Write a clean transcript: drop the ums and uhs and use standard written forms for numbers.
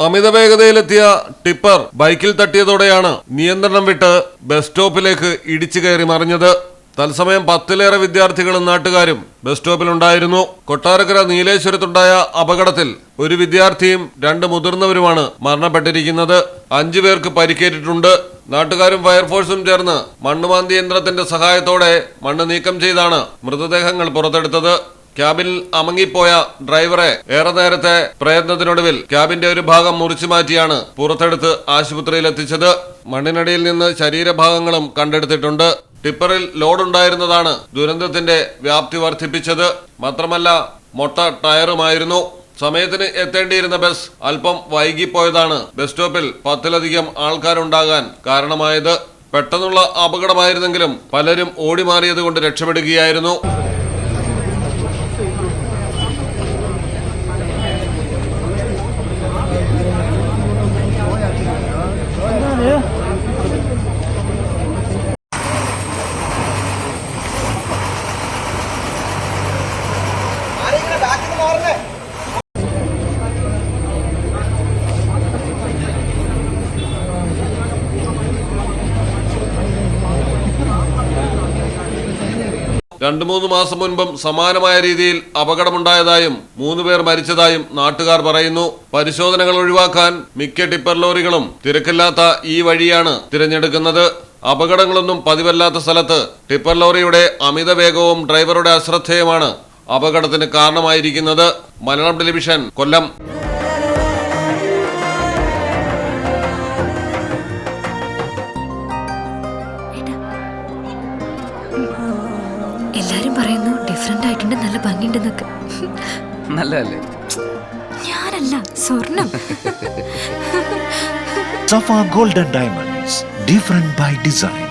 അമിത വേഗതയിലെത്തിയ tipper ബൈക്കിൽ തട്ടിയതോടെയാണ് നിയന്ത്രണം വിട്ട് ബസ് സ്റ്റോപ്പിലേക്ക് ഇടിച്ചു കയറി മറിഞ്ഞത്. തത്സമയം 10-ലേറെ വിദ്യാർത്ഥികളും നാട്ടുകാരും ബസ് സ്റ്റോപ്പിലുണ്ടായിരുന്നു. കൊട്ടാരക്കര നീലേശ്വരത്തുണ്ടായ അപകടത്തിൽ ഒരു വിദ്യാർത്ഥിയും 2 മുതിർന്നവരുമാണ് മരണപ്പെട്ടിരിക്കുന്നത്. 5 പേർക്ക് പരിക്കേറ്റിട്ടുണ്ട്. നാട്ടുകാരും ഫയർഫോഴ്സും ചേർന്ന് മണ്ണുമാന്തി യന്ത്രത്തിന്റെ സഹായത്തോടെ മണ്ണ് നീക്കം ചെയ്താണ് മൃതദേഹങ്ങൾ പുറത്തെടുത്തത്. ക്യാബിനിൽ അമങ്ങിപ്പോയ ഡ്രൈവറെ ഏറെ നേരത്തെ പ്രയത്നത്തിനൊടുവിൽ ക്യാബിന്റെ ഒരു ഭാഗം മുറിച്ചു മാറ്റിയാണ് പുറത്തെടുത്ത് ആശുപത്രിയിൽ എത്തിച്ചത്. മണ്ണിനടിയിൽ നിന്ന് ശരീരഭാഗങ്ങളും കണ്ടെടുത്തിട്ടുണ്ട്. ടിപ്പറിൽ ലോഡുണ്ടായിരുന്നതാണ് ദുരന്തത്തിന്റെ വ്യാപ്തി വർദ്ധിപ്പിച്ചത്. മാത്രമല്ല മൊട്ട ടയറുമായിരുന്നു. സമയത്തിന് എത്തേണ്ടിയിരുന്ന ബസ് അല്പം വൈകിപ്പോയതാണ് ബസ് സ്റ്റോപ്പിൽ 10-ലധികം ആൾക്കാരുണ്ടാകാൻ കാരണമായത്. പെട്ടെന്നുള്ള അപകടമായിരുന്നെങ്കിലും പലരും ഓടിമാറിയത് കൊണ്ട് രക്ഷപ്പെടുകയായിരുന്നു. രണ്ടു 3 മാസം മുൻപും സമാനമായ രീതിയിൽ അപകടമുണ്ടായതായും 3 പേർ മരിച്ചതായും നാട്ടുകാർ പറയുന്നു. പരിശോധനകൾ ഒഴിവാക്കാൻ മിക്ക ടിപ്പർ ലോറികളും തിരക്കില്ലാത്ത ഈ വഴിയാണ് തിരഞ്ഞെടുക്കുന്നത്. അപകടങ്ങളൊന്നും പതിവല്ലാത്ത സ്ഥലത്ത് ടിപ്പർ ലോറിയുടെ അമിത വേഗവും ഡ്രൈവറുടെ അശ്രദ്ധയുമാണ് അപകടത്തിന് കാരണമായിരിക്കുന്നത്. മലയാളം ടെലിവിഷൻ, കൊല്ലം. എല്ലാരും പറയുന്നു ഡിഫറെന്റ് ആയിട്ടുണ്ട്, നല്ല ഭംഗിയുണ്ടെന്നൊക്കെ. നല്ലതല്ലേ? ഞാനല്ല, സ്വർണം. Safa Gold and Diamonds, different by design.